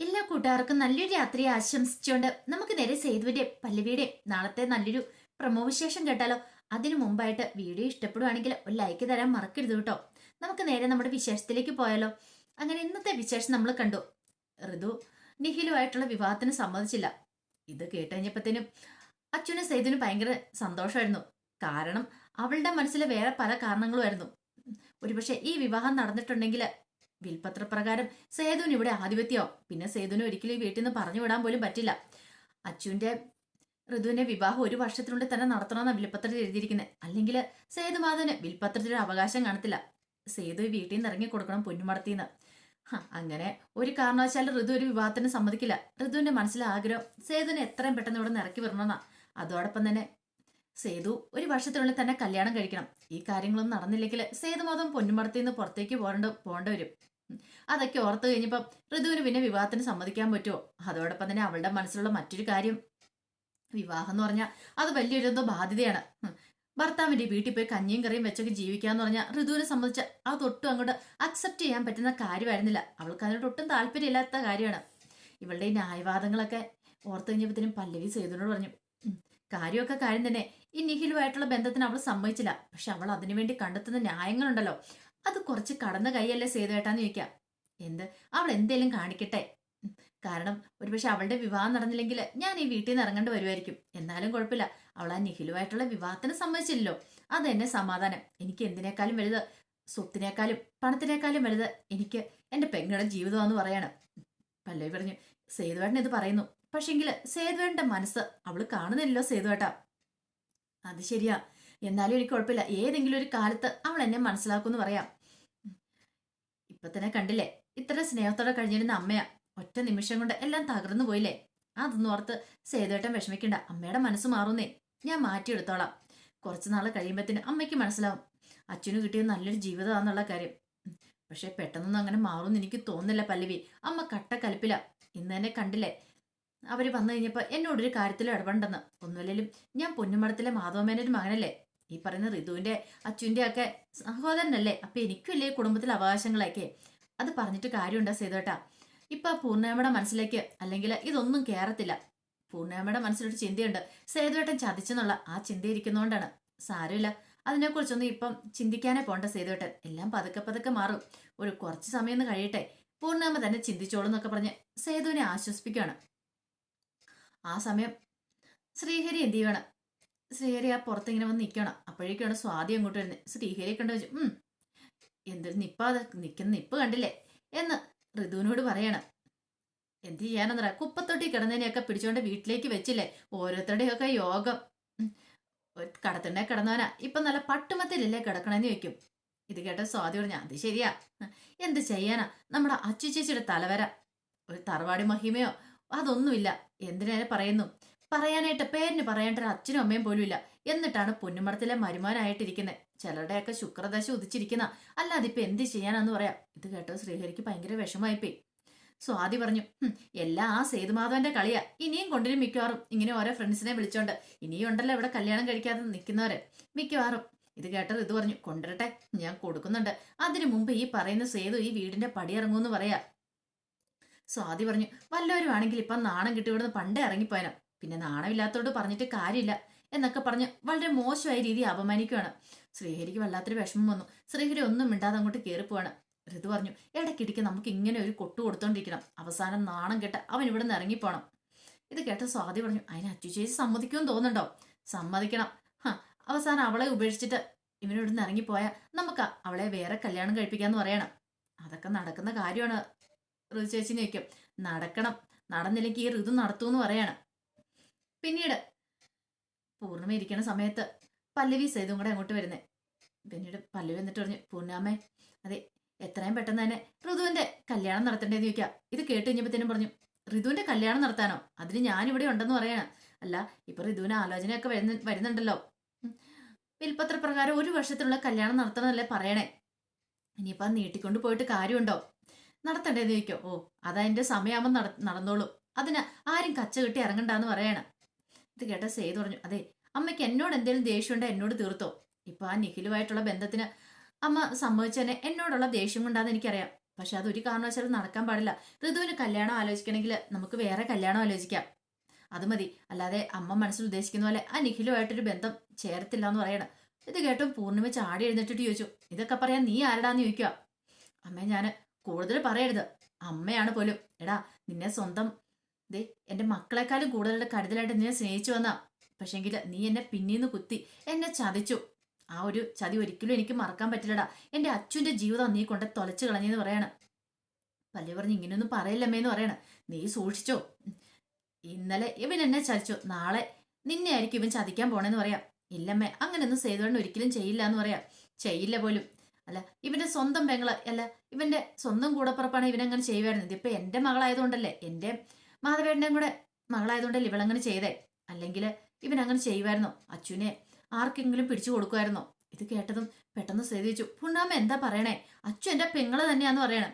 എല്ലാ കൂട്ടുകാർക്കും നല്ലൊരു രാത്രി ആശംസിച്ചുകൊണ്ട് നമുക്ക് നേരെ സേതുവിന്റെ പല്ലവിയുടെ നാളത്തെ നല്ലൊരു പ്രമോ വിശേഷം കേട്ടാലോ. അതിനു മുമ്പായിട്ട് വീഡിയോ ഇഷ്ടപ്പെടുവാണെങ്കിൽ ഒരു ലൈക്ക് തരാൻ മറക്കരുത് കേട്ടോ. നമുക്ക് നേരെ നമ്മുടെ വിശേഷത്തിലേക്ക് പോയാലോ. അങ്ങനെ ഇന്നത്തെ വിശേഷം നമ്മൾ കണ്ടു. ഋതു നിഖിലുമായിട്ടുള്ള വിവാഹത്തിന് സമ്മതിച്ചില്ല. ഇത് കേട്ടുകഴിഞ്ഞപ്പോഴത്തേനും അച്ഛനും സേതുവിനും ഭയങ്കര സന്തോഷമായിരുന്നു. കാരണം അവളുടെ മനസ്സിൽ വേറെ പല കാരണങ്ങളുമായിരുന്നു. ഒരുപക്ഷെ ഈ വിവാഹം നടന്നിട്ടുണ്ടെങ്കിൽ വിൽപത്രപ്രകാരം സേതുവിന് ഇവിടെ ആധിപത്യമാവും. പിന്നെ സേതുവിന് ഒരിക്കലും ഈ വീട്ടിൽ നിന്ന് പറഞ്ഞു വിടാൻ പോലും പറ്റില്ല. അച്ചുവിന്റെ ഋതുവിന്റെ വിവാഹം ഒരു വർഷത്തിനുള്ളിൽ തന്നെ നടത്തണമെന്നാണ് വിൽപത്രത്തിൽ എഴുതിയിരിക്കുന്നത്. അല്ലെങ്കിൽ സേതുമാധവന് വിൽപത്രത്തിൽ അവകാശം കാണത്തില്ല. സേതു ഈ വീട്ടിൽ നിന്ന് ഇറങ്ങി കൊടുക്കണം പൊന്നുമടത്തിന്ന്. അങ്ങനെ ഒരു കാരണവശാലും ഋതു ഒരു വിവാഹത്തിന് സമ്മതിക്കില്ല. ഋതുവിന്റെ മനസ്സിലെ ആഗ്രഹം സേതുവിനെ എത്രയും പെട്ടെന്ന് ഇവിടെ നിന്ന് ഇറക്കി വരണമെന്നാ. അതോടൊപ്പം തന്നെ സേതു ഒരു വർഷത്തിനുള്ളിൽ തന്നെ കല്യാണം കഴിക്കണം. ഈ കാര്യങ്ങളൊന്നും നടന്നില്ലെങ്കിൽ സേതുമാധവൻ പൊന്നുമടത്തിന്ന് പുറത്തേക്ക് പോകേണ്ട വരും. അതൊക്കെ ഓർത്തു കഴിഞ്ഞപ്പം ഋതുവിന് പിന്നെ വിവാഹത്തിന് സമ്മതിക്കാൻ പറ്റുമോ? അതോടൊപ്പം തന്നെ അവളുടെ മനസ്സിലുള്ള മറ്റൊരു കാര്യം, വിവാഹം എന്ന് പറഞ്ഞാൽ അത് വലിയൊരു എന്തോ ബാധ്യതയാണ്. ഭർത്താവിന്റെ വീട്ടിൽ പോയി കഞ്ഞിയും കറിയും വെച്ചൊക്കെ ജീവിക്കാന്ന് പറഞ്ഞാൽ ഋതുവിനെ സംബന്ധിച്ച് അത് ഒട്ടും അങ്ങോട്ട് അക്സെപ്റ്റ് ചെയ്യാൻ പറ്റുന്ന കാര്യമായിരുന്നില്ല. അവൾക്ക് അതിനോട് ഒട്ടും താല്പര്യമില്ലാത്ത കാര്യമാണ്. ഇവളുടെ ഈ ന്യായവാദങ്ങളൊക്കെ ഓർത്തു കഴിഞ്ഞപ്പോഴത്തേനും പല്ലവി സേതുവിനോട് പറഞ്ഞു, കാര്യമൊക്കെ കാര്യം തന്നെ, ഈ നിഖിലുമായിട്ടുള്ള ബന്ധത്തിന് അവൾ സമ്മതിച്ചില്ല. പക്ഷെ അവൾ അതിനുവേണ്ടി കണ്ടെത്തുന്ന ന്യായങ്ങളുണ്ടല്ലോ, അത് കുറച്ച് കടന്ന കൈയല്ലേ സേതുവേട്ടാന്ന് ചോദിക്കാം. എന്ത് അവൾ എന്തേലും കാണിക്കട്ടെ. കാരണം ഒരുപക്ഷെ അവളുടെ വിവാഹം നടന്നില്ലെങ്കിൽ ഞാൻ ഈ വീട്ടിൽ നിന്ന് ഇറങ്ങേണ്ടി വരുമായിരിക്കും. എന്നാലും കുഴപ്പമില്ല, അവൾ ആ നിഖിലുമായിട്ടുള്ള വിവാഹത്തിന് സമ്മതിച്ചില്ലല്ലോ, അത് എന്നെ സമാധാനം. എനിക്ക് എന്തിനേക്കാളും വലുത്, സ്വത്തിനേക്കാളും പണത്തിനേക്കാളും വലുത് എനിക്ക് എന്റെ പെങ്ങളുടെ ജീവിതമാണെന്ന് പറയാണ്. പല്ലവി പറഞ്ഞു, സേതുവേട്ടൻ ഇത് പറയുന്നു, പക്ഷെങ്കില് സേതുവേട്ടന്റെ മനസ്സ് അവള് കാണുന്നില്ലല്ലോ സേതുവേട്ടാ. അത് ശരിയാ, എന്നാലും എനിക്ക് കുഴപ്പമില്ല. ഏതെങ്കിലും ഒരു കാലത്ത് അവൾ എന്നെ മനസ്സിലാക്കുമെന്ന് പറയാം. ഇപ്പൊ തന്നെ കണ്ടില്ലേ, ഇത്ര സ്നേഹത്തോടെ കഴിഞ്ഞിരുന്ന അമ്മയാ, ഒറ്റ നിമിഷം കൊണ്ട് എല്ലാം തകർന്നു പോയില്ലേ. അതൊന്നും ഓർത്ത് സേതുവേട്ടൻ വിഷമിക്കണ്ട. അമ്മയുടെ മനസ്സ് മാറുന്നേ, ഞാൻ മാറ്റിയെടുത്തോളാം. കുറച്ചു നാൾ കഴിയുമ്പത്തിന് അമ്മയ്ക്ക് മനസ്സിലാവും അച്ഛന് കിട്ടിയ നല്ലൊരു ജീവിതമാണെന്നുള്ള കാര്യം. പക്ഷെ പെട്ടെന്നൊന്നും അങ്ങനെ മാറുമെന്ന് എനിക്ക് തോന്നുന്നില്ല പല്ലവി. അമ്മ കട്ടക്കലിപ്പില. ഇന്ന് തന്നെ കണ്ടില്ലേ, അവര് വന്നു കഴിഞ്ഞപ്പോ എന്നോടൊരു കാര്യത്തിൽ ഇടപെടണ്ടെന്ന്. ഒന്നുമില്ലേലും ഞാൻ പൊന്നുമടത്തിലെ മാധവമേനൊരു മകനല്ലേ, ഈ പറയുന്ന ഋതുവിന്റെ അച്ഛൻ്റെ ഒക്കെ സഹോദരനല്ലേ. അപ്പൊ എനിക്കല്ലേ കുടുംബത്തിലെ അവകാശങ്ങളൊക്കെ. അത് പറഞ്ഞിട്ട് കാര്യമുണ്ടോ സേതുവേട്ടാ? ഇപ്പൊ പൂർണ്ണമ്മയുടെ മനസ്സിലേക്ക് അല്ലെങ്കിൽ ഇതൊന്നും കേറത്തില്ല. പൂർണ്ണമ്മയുടെ മനസ്സിലൊരു ചിന്തയുണ്ട്, സേതുവേട്ടൻ ചതിച്ചെന്നുള്ള ആ ചിന്ത ഇരിക്കുന്നതുകൊണ്ടാണ്. സാരമില്ല, അതിനെക്കുറിച്ചൊന്നും ഇപ്പം ചിന്തിക്കാനേ പോണ്ട സേതുവേട്ടൻ. എല്ലാം പതുക്കെ പതുക്കെ മാറും. ഒരു കുറച്ച് സമയം ഒന്ന് കഴിയട്ടെ, പൂർണ്ണമ്മ തന്നെ ചിന്തിച്ചോളൂ എന്നൊക്കെ പറഞ്ഞ് സേതുവിനെ ആശ്വസിപ്പിക്കുകയാണ്. ആ സമയം ശ്രീഹരി എന്ത് ചെയ്യണം, ശ്രീഹരി ആ പുറത്തിങ്ങനെ വന്ന് നിൽക്കണം. അപ്പോഴേക്കാണ് സ്വാതി അങ്ങോട്ട് വരുന്നത്. ശ്രീഹരിയെ കണ്ടു വെച്ചു, എന്തൊരു നിപ്പ, അത് നിൽക്കുന്ന നിപ്പ് കണ്ടില്ലേ എന്ന് ഋതുവിനോട് പറയണം. എന്ത് ചെയ്യാനെന്നറിയാം, കുപ്പത്തൊട്ടി കിടന്നതിനെയൊക്കെ പിടിച്ചോണ്ട് വീട്ടിലേക്ക് വെച്ചില്ലേ. ഓരോരുത്തരുടെയൊക്കെ യോഗം. കടത്തിണ്ണെ കിടന്നവനാ ഇപ്പൊ നല്ല പട്ടുമത്തിലല്ലേ കിടക്കണെന്ന് വെക്കും. ഇത് കേട്ട സ്വാതി പറഞ്ഞ, അത് ശരിയാ, എന്ത് ചെയ്യാനാ, നമ്മുടെ അച്ചു ചേച്ചിയുടെ തലവര. ഒരു തറവാടി മഹിമയോ അതൊന്നുമില്ല. എന്തിനേനെ പറയുന്നു, പറയാനായിട്ട് പേരിന് പറയാനായിട്ട് അച്ഛനും അമ്മയും പോലും ഇല്ല. എന്നിട്ടാണ് പൊന്നുമടത്തിലെ മരുമാനായിട്ടിരിക്കുന്നത്. ചിലരുടെയൊക്കെ ശുക്രദശ ഉദിച്ചിരിക്കുന്ന. അല്ലാതെ ഇപ്പൊ എന്ത് ചെയ്യാനാന്ന് പറയാം. ഇത് കേട്ടോ ശ്രീഹരിക്ക് ഭയങ്കര വിഷമായിപ്പോയി. സ്വാതി പറഞ്ഞു, എല്ലാം ആ സേതുമാധവന്റെ കളിയാ. ഇനിയും കൊണ്ടുവരും മിക്കവാറും ഇങ്ങനെ ഓരോ ഫ്രണ്ട്സിനെ വിളിച്ചോണ്ട്. ഇനിയും ഉണ്ടല്ലോ ഇവിടെ കല്യാണം കഴിക്കാതെ നിൽക്കുന്നവര് മിക്കവാറും. ഇത് കേട്ടത് ഇത് പറഞ്ഞു, കൊണ്ടുവരട്ടെ, ഞാൻ കൊടുക്കുന്നുണ്ട്. അതിനു മുമ്പ് ഈ പറയുന്ന സേതു ഈ വീടിന്റെ പടിയിറങ്ങൂന്ന് പറയാ. സ്വാതി പറഞ്ഞു, വല്ലവരും ആണെങ്കിൽ ഇപ്പൊ നാണം കിട്ടി ഇവിടുന്ന് പണ്ടേ ഇറങ്ങിപ്പോയനം. പിന്നെ നാണമില്ലാത്തോട് പറഞ്ഞിട്ട് കാര്യമില്ല എന്നൊക്കെ പറഞ്ഞ് വളരെ മോശമായ രീതി അപമാനിക്കുകയാണ്. ശ്രീഹരിക്ക് വല്ലാത്തൊരു വിഷമം വന്നു. ശ്രീഹരി ഒന്നും മിണ്ടാതെ അങ്ങോട്ട് കയറിപ്പോവാണ്. ഋതു പറഞ്ഞു, ഇടയ്ക്കിടയ്ക്ക് നമുക്ക് ഇങ്ങനെ ഒരു കൊട്ടു കൊടുത്തോണ്ടിരിക്കണം. അവസാനം നാണം കെട്ട് അവൻ ഇവിടെ നിന്ന് ഇറങ്ങിപ്പോണം. ഇത് കേട്ട സ്വാതി പറഞ്ഞു, അതിന് അച്ചു ചേച്ചി സമ്മതിക്കുമെന്ന് തോന്നുന്നുണ്ടോ? സമ്മതിക്കണം. അവസാനം അവളെ ഉപേക്ഷിച്ചിട്ട് ഇവനിവിടുന്ന് ഇറങ്ങിപ്പോയാൽ നമുക്ക് അവളെ വേറെ കല്യാണം കഴിപ്പിക്കാന്ന് പറയണം. അതൊക്കെ നടക്കുന്ന കാര്യമാണ് ഋതു ചേച്ചിനെ വയ്ക്കും. നടക്കണം, നടന്നില്ലെങ്കിൽ ഈ ഋതു നടത്തൂന്ന് പറയാണ്. പിന്നീട് പൂർണ്ണിമ ഇരിക്കുന്ന സമയത്ത് പല്ലവി സേതും കൂടെ അങ്ങോട്ട് വരുന്നേ. പിന്നീട് പല്ലവി എന്നിട്ട് പറഞ്ഞു, പൂർണ്ണാമ്മേ, അതെ, എത്രയും പെട്ടെന്ന് തന്നെ ഋതുവിന്റെ കല്യാണം നടത്തണ്ടേന്ന് ചോദിക്കുക. ഇത് കേട്ട് കഴിഞ്ഞപ്പോഴത്തേനും പറഞ്ഞു, ഋതുവിന്റെ കല്യാണം നടത്താനോ? അതിന് ഞാനിവിടെ ഉണ്ടെന്ന് പറയണം. അല്ല, ഇപ്പൊ ഋതുവിന് ആലോചനയൊക്കെ വരുന്നുണ്ടല്ലോ. വിൽപത്ര പ്രകാരം ഒരു വർഷത്തിനുള്ള കല്യാണം നടത്തണമെന്നല്ലേ പറയണേ. ഇനിയിപ്പൊ നീട്ടിക്കൊണ്ട് പോയിട്ട് കാര്യമുണ്ടോ? നടത്തണ്ടേന്ന് ചോദിക്കോ? ഓ, അതതിന്റെ സമയമാകുമ്പോൾ നടന്നോളൂ. അതിന് ആരും കച്ച കെട്ടി ഇറങ്ങണ്ടെന്ന് പറയണം. ഇത് കേട്ട സേതു പറഞ്ഞു, അതെ, അമ്മയ്ക്ക് എന്നോട് എന്തെങ്കിലും ദേഷ്യമുണ്ടോ എന്നോട് തീർത്തോ. ഇപ്പൊ ആ നിഖിലുമായിട്ടുള്ള ബന്ധത്തിന് അമ്മ സമ്മതിച്ചെന്നെ എന്നോടുള്ള ദേഷ്യം കൊണ്ടാന്ന് എനിക്കറിയാം. പക്ഷെ അതൊരു കാരണവശാലും നടക്കാൻ പാടില്ല. ഋതുവിന് കല്യാണം ആലോചിക്കണമെങ്കിൽ നമുക്ക് വേറെ കല്യാണം ആലോചിക്കാം, അത് മതി. അല്ലാതെ അമ്മ മനസ്സിൽ ഉദ്ദേശിക്കുന്ന പോലെ ആ നിഖിലുമായിട്ടൊരു ബന്ധം ചേരത്തില്ല എന്ന് പറയണം. ഇത് കേട്ടും പൂർണ്ണിമ ചാടി എഴുന്നേറ്റിട്ട് ചോദിച്ചു, ഇതൊക്കെ പറയാൻ നീ ആരടാന്ന് ചോദിക്കുക. അമ്മ ഞാൻ കൂടുതൽ പറയരുത്, അമ്മയാണ് പോലും. എടാ, നിന്നെ സ്വന്തം ദേ എന്റെ മക്കളെക്കാളും കൂടുതൽ കരുതലായിട്ട് നിന്നെ സ്നേഹിച്ചു വന്നാ. പക്ഷെങ്കിൽ നീ എന്നെ പിന്നീന്ന് കുത്തി എന്നെ ചതിച്ചു. ആ ഒരു ചതി ഒരിക്കലും എനിക്ക് മറക്കാൻ പറ്റില്ലടാ. എന്റെ അച്ഛൻ്റെ ജീവിതം നീ കൊണ്ട് തൊലച്ചു കളഞ്ഞെന്ന് പറയാണ്. പല്ലി പറഞ്ഞ് ഇങ്ങനെയൊന്നും പറയില്ലമ്മേന്ന് പറയണ. നീ സൂക്ഷിച്ചോ, ഇന്നലെ ഇവൻ എന്നെ ചതിച്ചു, നാളെ നിന്നെ ആയിരിക്കും ഇവൻ ചതിക്കാൻ പോണെന്ന് പറയാം. ഇല്ലമ്മേ, അങ്ങനെയൊന്നും സേതുവേട്ടൻ ഒരിക്കലും ചെയ്യില്ല എന്ന് പറയാം. ചെയ്യില്ല പോലും. അല്ല, ഇവന്റെ സ്വന്തം പെങ്ങള്, അല്ല ഇവന്റെ സ്വന്തം കൂടപ്പുറപ്പാണ് ഇവനങ്ങനെ ചെയ്യുമായിരുന്നു. ഇതിപ്പോ എന്റെ മകളായതുകൊണ്ടല്ലേ, എന്റെ മാധവേട്ടൻ്റെയും കൂടെ മകളായതുകൊണ്ടല്ലേ ഇവളങ്ങനെ ചെയ്തേ. അല്ലെങ്കിൽ ഇവൻ അങ്ങനെ ചെയ്യുമായിരുന്നോ? അച്ഛനെ ആർക്കെങ്കിലും പിടിച്ചു കൊടുക്കുമായിരുന്നോ? ഇത് കേട്ടതും പെട്ടെന്ന് ശ്രദ്ധിച്ചു. പുണ്ണാമ്മ എന്താ പറയണേ? അച്ഛൻ എന്റെ പെങ്ങള് തന്നെയാന്ന് പറയണേ.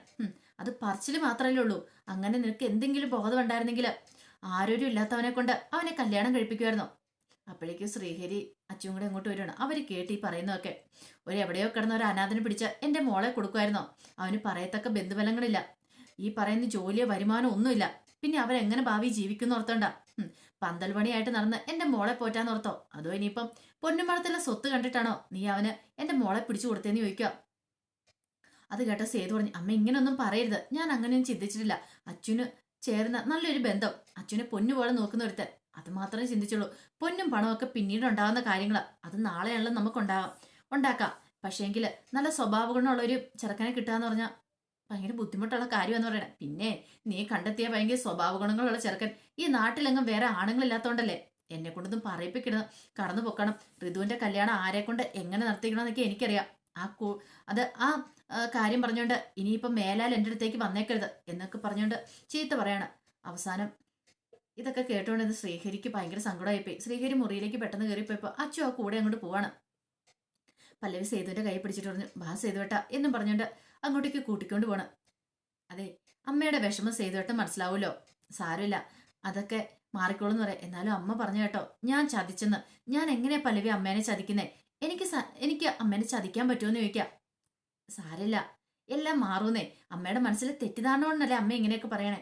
അത് പറച്ചില് മാത്രമല്ലേ ഉള്ളൂ. അങ്ങനെ നിനക്ക് എന്തെങ്കിലും ബോധം ഉണ്ടായിരുന്നെങ്കിൽ ആരോരും ഇല്ലാത്തവനെ കൊണ്ട് അവനെ കല്യാണം കഴിപ്പിക്കുമായിരുന്നോ? അപ്പോഴേക്കും ശ്രീഹരി അച്ഛനും കൂടെ അങ്ങോട്ട് വരികയാണ്. അവർ കേട്ട് ഈ പറയുന്നതൊക്കെ. ഒരു എവിടെയോ കിടന്ന ഒരു അനാഥനെ പിടിച്ച് എന്റെ മോളെ കൊടുക്കുമായിരുന്നോ? അവന് പറയത്തക്ക ബന്ധുബലങ്ങളില്ല, ഈ പറയുന്ന ജോലിയോ വരുമാനം ഒന്നുമില്ല. പിന്നെ അവരെങ്ങനെ ഭാവി ജീവിക്കുന്ന ഓർത്തോണ്ട. പന്തൽ പണിയായിട്ട് നടന്ന് എന്റെ മോളെ പോറ്റാന്നോർത്തോ? അതോ ഇനിയിപ്പം പൊന്നുമളത്തിലെ സ്വത്ത് കണ്ടിട്ടാണോ നീ അവന് എന്റെ മോളെ പിടിച്ചു കൊടുത്തേന്ന് ചോദിക്കുക. അത് കേട്ട സേതു പറഞ്ഞു, അമ്മ ഇങ്ങനൊന്നും പറയരുത്, ഞാൻ അങ്ങനെയൊന്നും ചിന്തിച്ചിട്ടില്ല. അച്ഛന് ചേർന്ന നല്ലൊരു ബന്ധം, അച്ഛനെ പൊന്നു പോലെ നോക്കുന്ന ഒരുത്തൻ, അത് മാത്രമേ ചിന്തിച്ചുള്ളൂ. പൊന്നും പണമൊക്കെ പിന്നീട് ഉണ്ടാകുന്ന കാര്യങ്ങൾ, അത് നാളെയാണല്ലോ നമുക്ക് ഉണ്ടാക്കാം. പക്ഷേങ്കിൽ നല്ല സ്വഭാവ ഗുണമുള്ള ഒരു ചെറുക്കനെ കിട്ടുകയെന്ന് പറഞ്ഞാൽ ഭയങ്കര ബുദ്ധിമുട്ടുള്ള കാര്യമെന്ന് പറയണേ. പിന്നെ നീ കണ്ടെത്തിയ ഭയങ്കര സ്വഭാവ ഗുണങ്ങളുള്ള ചെറുക്കൻ ഈ നാട്ടിലെങ്ങും വേറെ ആണുങ്ങളില്ലാത്തോണ്ടല്ലേ എന്നെ കൊണ്ടൊന്നും പറയിപ്പിക്കരുത്, കടന്നു പൊക്കണം. ഋതുവിന്റെ കല്യാണം ആരെ കൊണ്ട് എങ്ങനെ നടത്തിക്കണമെന്നൊക്കെ എനിക്കറിയാം. അത് ആ കാര്യം പറഞ്ഞുകൊണ്ട് ഇനിയിപ്പം മേലാൽ എൻ്റെ അടുത്തേക്ക് വന്നേക്കരുത് എന്നൊക്കെ പറഞ്ഞുകൊണ്ട് ചീത്ത പറയാണ്. അവസാനം ഇതൊക്കെ കേട്ടോണ്ട് ശ്രീഹരിക്ക് ഭയങ്കര സങ്കടമായിപ്പോയി. ശ്രീഹരി മുറിയിലേക്ക് പെട്ടെന്ന് കയറിപ്പോയപ്പോൾ അച്ചു ആ കൂടെ അങ്ങോട്ട് പോവാണ്. പല്ലവി സേതുവിന്റെ കൈ പിടിച്ചിട്ട് പറഞ്ഞു, ബാ സേതുവേട്ട എന്നും പറഞ്ഞുകൊണ്ട് അങ്ങോട്ടേക്ക് കൂട്ടിക്കൊണ്ട് പോണം. അതെ, അമ്മയുടെ വിഷമം സേതുവേട്ടൻ മനസ്സിലാവുമല്ലോ, സാരമില്ല, അതൊക്കെ മാറിക്കോളൂന്ന് പറയാം. എന്നാലും അമ്മ പറഞ്ഞു കേട്ടോ, ഞാൻ ചതിച്ചെന്ന്. ഞാൻ എങ്ങനെയാ പല്ലവി അമ്മേനെ ചതിക്കുന്നേ? എനിക്ക് അമ്മേനെ ചതിക്കാൻ പറ്റുമെന്ന് ചോദിക്കാം. സാരില്ല, എല്ലാം മാറൂന്നേ. അമ്മയുടെ മനസ്സിൽ തെറ്റിദ്ധാരണ കൊണ്ടല്ലേ അമ്മ ഇങ്ങനെയൊക്കെ പറയണേ.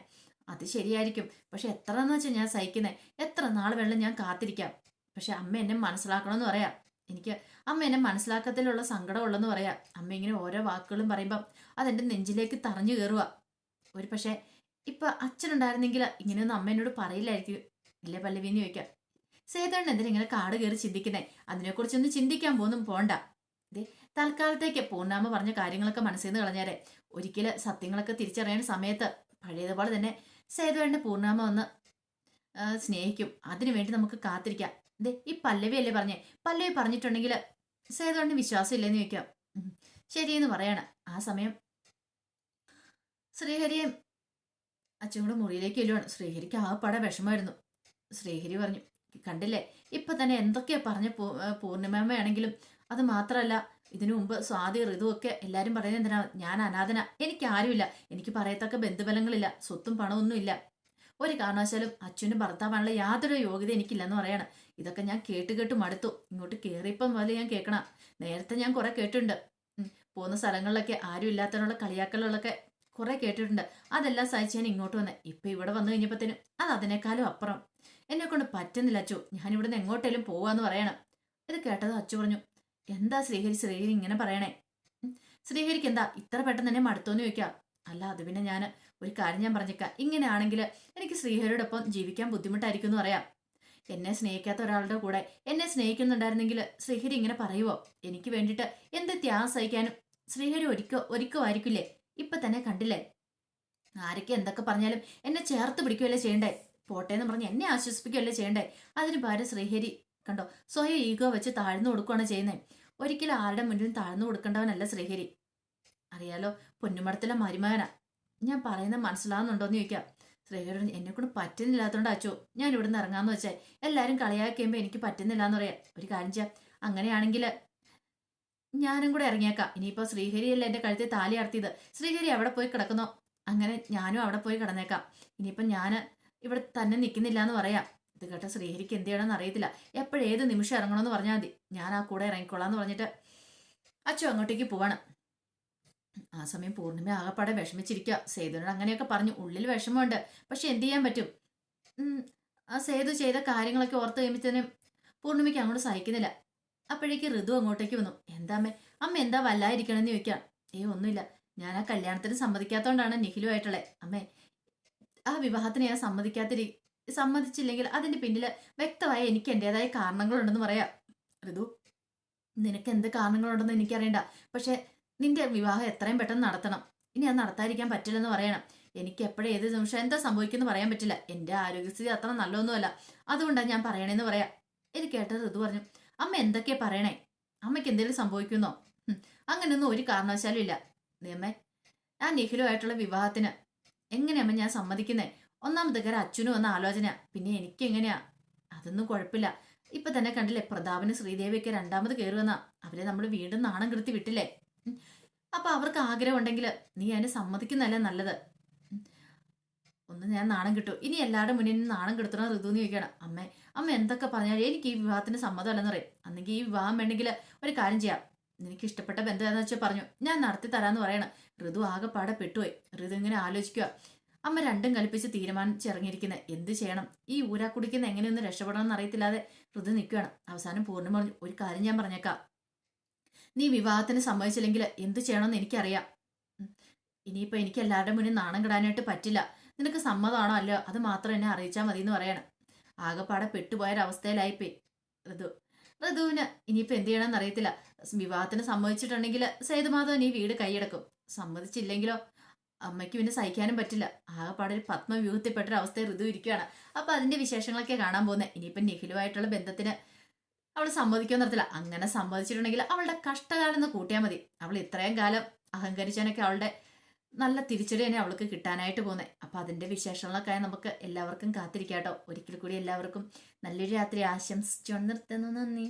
അത് ശരിയായിരിക്കും, പക്ഷെ എത്രന്ന് വെച്ചാൽ ഞാൻ സഹിക്കുന്നേ? എത്ര നാൾ വെള്ളം ഞാൻ കാത്തിരിക്കാം. പക്ഷെ അമ്മ എന്നെ മനസ്സിലാക്കണമെന്ന് പറയാം. എനിക്ക് അമ്മ എന്നെ മനസ്സിലാക്കത്തിലുള്ള സങ്കടമുള്ളെന്ന് പറയാം. അമ്മ ഇങ്ങനെ ഓരോ വാക്കുകളും പറയുമ്പം അതെന്റെ നെഞ്ചിലേക്ക് തറഞ്ഞു കയറുക. ഒരു പക്ഷെ ഇപ്പൊ അച്ഛനുണ്ടായിരുന്നെങ്കിൽ ഇങ്ങനെയൊന്നും അമ്മ എന്നോട് പറയില്ലായിരിക്കും, ഇല്ലേ പല്ലവിന്ന് ചോദിക്കാം. സേതണ്ണൻ എന്തിനാ ഇങ്ങനെ കാട് കയറി ചിന്തിക്കുന്നേ? അതിനെക്കുറിച്ചൊന്നും ചിന്തിക്കാൻ പോണ്ട. തൽക്കാലത്തേക്ക് പൂർണ്ണാമ പറഞ്ഞ കാര്യങ്ങളൊക്കെ മനസ്സിൽ നിന്ന് കളഞ്ഞേരെ. ഒരിക്കലും സത്യങ്ങളൊക്കെ തിരിച്ചറിയുന്ന സമയത്ത് പഴയതുപോലെ തന്നെ സേതുവേട്ടനെ പൂർണ്ണാമ വന്ന് സ്നേഹിക്കും. അതിനുവേണ്ടി നമുക്ക് കാത്തിരിക്കാം. ഈ പല്ലവി അല്ലേ പറഞ്ഞേ? പല്ലവി പറഞ്ഞിട്ടുണ്ടെങ്കിൽ സേതുവേട്ടന് വിശ്വാസം ഇല്ലെന്ന് ചോദിക്കാം. ശരിയെന്ന് പറയാണ്. ആ സമയം ശ്രീഹരിയെ അച്ഛൻ കൂടെ മുറിയിലേക്ക് ചെല്ലുവാണ്. ശ്രീഹരിക്ക് ആ പട വിഷമായിരുന്നു. ശ്രീഹരി പറഞ്ഞു, കണ്ടില്ലേ ഇപ്പൊ തന്നെ എന്തൊക്കെയാ പറഞ്ഞ പൂർണിമയാണെങ്കിലും അത് മാത്രമല്ല, ഇതിനു മുമ്പ് സ്വാതി ഋതു ഒക്കെ എല്ലാരും പറയുന്നത് എന്തിനാ? ഞാൻ അനാഥന, എനിക്ക് ആരുമില്ല, എനിക്ക് പറയത്തക്ക ബന്ധുബലങ്ങളില്ല, സ്വത്തും പണമൊന്നും ഇല്ല, ഒരു കാരണവശാലും അച്ഛനും ഭർത്താവാനുള്ള യാതൊരു യോഗ്യത എനിക്കില്ലെന്ന് പറയാണ്. ഇതൊക്കെ ഞാൻ കേട്ട് മടുത്തു. ഇങ്ങോട്ട് കയറിയപ്പം പോലെ ഞാൻ കേൾക്കണം. നേരത്തെ ഞാൻ കുറെ കേട്ടിട്ടുണ്ട്, പോകുന്ന സ്ഥലങ്ങളിലൊക്കെ ആരും ഇല്ലാത്തതിനുള്ള കളിയാക്കലുകളൊക്കെ കുറെ കേട്ടിട്ടുണ്ട്. അതെല്ലാം സഹിച്ച് ഞാൻ ഇങ്ങോട്ട് വന്നേ. ഇപ്പൊ ഇവിടെ വന്നു കഴിഞ്ഞപ്പോഴത്തേനും അത് അതിനേക്കാളും അപ്പുറം. എന്നെ കൊണ്ട് പറ്റുന്നില്ല അച്ചു, ഞാൻ ഇവിടുന്ന് എങ്ങോട്ടേലും പോവാന്ന് പറയണം. ഇത് കേട്ടത് അച്ചു പറഞ്ഞു, എന്താ ശ്രീഹരി ഇങ്ങനെ പറയണേ? ശ്രീഹരിക്ക് എന്താ ഇത്ര പെട്ടെന്ന് തന്നെ മടുത്തോന്ന് ചോദിക്കാം. അല്ല, അത് പിന്നെ ഞാൻ ഒരു കാര്യം ഞാൻ പറഞ്ഞേക്കാം. ഇങ്ങനെയാണെങ്കിൽ എനിക്ക് ശ്രീഹരിയോടൊപ്പം ജീവിക്കാൻ ബുദ്ധിമുട്ടായിരിക്കും എന്ന് പറയാം. എന്നെ സ്നേഹിക്കാത്ത ഒരാളുടെ കൂടെ എന്നെ സ്നേഹിക്കുന്നുണ്ടായിരുന്നെങ്കിൽ ശ്രീഹരി ഇങ്ങനെ പറയുവോ? എനിക്ക് വേണ്ടിയിട്ട് എന്ത് ത്യാഗം സഹിക്കാനും ശ്രീഹരി ഒരിക്കലും ആയിരിക്കില്ലേ? ഇപ്പൊ തന്നെ കണ്ടില്ലേ, ആരൊക്കെ എന്തൊക്കെ പറഞ്ഞാലും എന്നെ ചേർത്ത് പിടിക്കുകയല്ലേ ചെയ്യണ്ടേ? പോട്ടേന്ന് പറഞ്ഞ് എന്നെ ആശ്വസിപ്പിക്കുകയല്ലേ ചെയ്യണ്ടേ? അതിന് ഭാര്യ ശ്രീഹരി കണ്ടോ സ്വയം ഈഗോ വെച്ച് താഴ്ന്നു കൊടുക്കുകയാണ് ചെയ്യുന്നത്. ഒരിക്കലും ആരുടെ മുന്നിലും താഴ്ന്നു കൊടുക്കേണ്ടവനല്ല ശ്രീഹരി. അറിയാലോ, പൊന്നുമടത്തിലെ മരുമകനാ. ഞാൻ പറയുന്നത് മനസ്സിലാവുന്നുണ്ടോന്ന് ചോദിക്കാം. ശ്രീഹരി എന്നെ കൊണ്ട് പറ്റുന്നില്ലാത്തോണ്ട് അച്ചോ ഞാൻ ഇവിടുന്ന് ഇറങ്ങാന്ന് വെച്ചാൽ എല്ലാരും കളിയാക്കിയുമ്പോ എനിക്ക് പറ്റുന്നില്ല എന്ന് പറയാം. ഒരു കാര്യം ചെയ്യാം, അങ്ങനെയാണെങ്കിൽ ഞാനും കൂടെ ഇറങ്ങിയേക്കാം. ഇനിയിപ്പോ ശ്രീഹരിയല്ല എന്റെ കഴുത്തിൽ താലി അർത്തിയത്, ശ്രീഹരി അവിടെ പോയി കിടക്കുന്നോ അങ്ങനെ ഞാനും അവിടെ പോയി കിടന്നേക്കാം. ഇനിയിപ്പം ഞാൻ ഇവിടെ തന്നെ നിൽക്കുന്നില്ല എന്ന് പറയാം. ഇത് കേട്ട ശ്രീഹരിക്ക് എന്ത് ചെയ്യണമെന്ന് അറിയത്തില്ല. എപ്പോഴേത് നിമിഷം ഇറങ്ങണമെന്ന് പറഞ്ഞാൽ മതി, ഞാൻ ആ കൂടെ ഇറങ്ങിക്കോളാന്ന് പറഞ്ഞിട്ട് അച്ചു അങ്ങോട്ടേക്ക് പോവാണ്. ആ സമയം പൂർണ്ണിമ ആകപ്പാടെ വിഷമിച്ചിരിക്കുക. സേതുവിനോട് അങ്ങനെയൊക്കെ പറഞ്ഞു. ഉള്ളിൽ വിഷമമുണ്ട്. പക്ഷെ എന്ത് ചെയ്യാൻ പറ്റും? ഉം, ആ സേതു ചെയ്ത കാര്യങ്ങളൊക്കെ ഓർത്ത് കഴിയുമ്പത്തേനും പൂർണ്ണിമയ്ക്ക് അങ്ങോട്ട് സഹിക്കുന്നില്ല. അപ്പോഴേക്ക് ഋതു അങ്ങോട്ടേക്ക് വന്നു. എന്താ അമ്മേ? അമ്മ എന്താ വല്ലാതിരിക്കണമെന്ന് ചോദിക്കാം. ഒന്നുമില്ല. ഞാൻ ആ കല്യാണത്തിന് സമ്മതിക്കാത്തോണ്ടാണ് നിഖിലുമായിട്ടുള്ളത്. അമ്മേ, ആ വിവാഹത്തിന് ഞാൻ സമ്മതിച്ചില്ലെങ്കിൽ അതിന്റെ പിന്നില് വ്യക്തമായ എനിക്ക് എന്റേതായ കാരണങ്ങളുണ്ടെന്ന് പറയാം. ഋതു, നിനക്ക് എന്ത് കാരണങ്ങളുണ്ടെന്ന് എനിക്കറിയണ്ട. പക്ഷെ നിന്റെ വിവാഹം എത്രയും പെട്ടെന്ന് നടത്തണം. ഇനി അത് നടത്താതിരിക്കാൻ പറ്റില്ലെന്ന് പറയണം. എനിക്ക് എപ്പോഴും ഏത് നിമിഷം എന്താ സംഭവിക്കുമെന്ന് പറയാൻ പറ്റില്ല. എന്റെ ആരോഗ്യസ്ഥിതി അത്ര നല്ലതൊന്നുമല്ല. അതുകൊണ്ടാണ് ഞാൻ പറയണേന്ന് പറയാം. ഇത് കേട്ടത് ഋതു പറഞ്ഞു. അമ്മ എന്തൊക്കെയാ പറയണേ? അമ്മയ്ക്ക് എന്തെങ്കിലും സംഭവിക്കുന്നോ? അങ്ങനെയൊന്നും ഒരു കാരണവശാലും ഇല്ല. നിയമേ, ആ നിഖിലുമായിട്ടുള്ള വിവാഹത്തിന് എങ്ങനെയമ്മ ഞാൻ സമ്മതിക്കുന്നേ? ഒന്നാമത്തെ കാര്യം അച്ഛനും വന്ന ആലോചന. പിന്നെ എനിക്ക് എങ്ങനെയാ? അതൊന്നും കുഴപ്പമില്ല. ഇപ്പൊ തന്നെ കണ്ടില്ലേ, പ്രതാപന് ശ്രീദേവിയൊക്കെ രണ്ടാമത് കയറുവെന്നാ. അവരെ നമ്മൾ വീണ്ടും നാണം കെടുത്തി വിട്ടില്ലേ? അപ്പൊ അവർക്ക് ആഗ്രഹം ഉണ്ടെങ്കിൽ നീ അതിനെ സമ്മതിക്കുന്നതല്ലേ നല്ലത്. ഒന്ന് ഞാൻ നാണം കിട്ടു. ഇനി എല്ലാവരുടെ മുന്നിൽ നിന്ന് നാണം കെടുത്തണം ഋതുന്ന് ചോദിക്കണം. അമ്മ എന്തൊക്കെ പറഞ്ഞാലും എനിക്ക് ഈ വിവാഹത്തിന് സമ്മതമല്ലെന്ന് പറയും. അന്നെങ്കിൽ ഈ വിവാഹം വേണമെങ്കിൽ ഒരു കാര്യം ചെയ്യാം. നിനക്ക് ഇഷ്ടപ്പെട്ട ബന്ധം ഏതാന്ന് വെച്ചാൽ പറഞ്ഞു, ഞാൻ നടത്തി തരാന്ന് പറയണം. ഋതു ആകെപ്പാടെ പെട്ടുപോയി. ഋതു ഇങ്ങനെ ആലോചിക്കുക. അമ്മ രണ്ടും കൽപ്പിച്ച് തീരുമാനിച്ചിറങ്ങിയിരിക്കുന്നത്. എന്ത് ചെയ്യണം? ഈ ഊരാ കുടിക്കുന്ന എങ്ങനെയൊന്ന് രക്ഷപ്പെടണം എന്ന് അറിയത്തില്ലാതെ ഋതു നിൽക്കുകയാണ്. അവസാനം പൂർണ്ണിമ പറഞ്ഞു, ഒരു കാര്യം ഞാൻ പറഞ്ഞേക്കാം. നീ വിവാഹത്തിന് സമ്മതിച്ചില്ലെങ്കിൽ എന്ത് ചെയ്യണമെന്ന് എനിക്കറിയാം. ഇനിയിപ്പോ എനിക്ക് എല്ലാവരുടെ മുന്നിൽ നാണം കിടാനായിട്ട് പറ്റില്ല. നിനക്ക് സമ്മതമാണോ അല്ലയോ അത് മാത്രം എന്നെ അറിയിച്ചാൽ മതി എന്ന് പറയണം. ആകെപ്പാടെ പെട്ടുപോയൊരവസ്ഥയിലായിപ്പോയി ഋതുവിന്. ഇനിയിപ്പോ എന്ത് ചെയ്യണമെന്ന് അറിയത്തില്ല. വിവാഹത്തിന് സമ്മതിച്ചിട്ടുണ്ടെങ്കിൽ സേതുമാധവൻ ഈ വീട് കൈയടക്കും. സമ്മതിച്ചില്ലെങ്കിലോ അമ്മയ്ക്ക് പിന്നെ സഹിക്കാനും പറ്റില്ല. ആകെപ്പാടെ ഒരു പത്മവ്യൂഹത്തിൽപ്പെട്ടൊരവസ്ഥയിൽ ഋതു ഇരിക്കുകയാണ്. അപ്പൊ അതിന്റെ വിശേഷങ്ങളൊക്കെ കാണാൻ പോകുന്നത്. ഇനിയിപ്പൊ നിഖിലുമായിട്ടുള്ള ബന്ധത്തിന് അവൾ സമ്മതിക്കാൻ നിർത്തില്ല. അങ്ങനെ സമ്മതിച്ചിട്ടുണ്ടെങ്കിൽ അവളുടെ കഷ്ടകാലം എന്ന് കൂട്ടിയാൽ മതി. അവൾ ഇത്രയും കാലം അഹങ്കരിച്ചാനൊക്കെ അവളുടെ നല്ല തിരിച്ചടി തന്നെ അവൾക്ക് കിട്ടാനായിട്ട് പോകുന്നത്. അപ്പൊ അതിന്റെ വിശേഷങ്ങളൊക്കെ നമുക്ക് എല്ലാവർക്കും കാത്തിരിക്കാട്ടോ. ഒരിക്കൽ കൂടി എല്ലാവർക്കും നല്ലൊരു രാത്രി ആശംസിച്ചുകൊണ്ട് നിർത്തുന്നു. നന്ദി.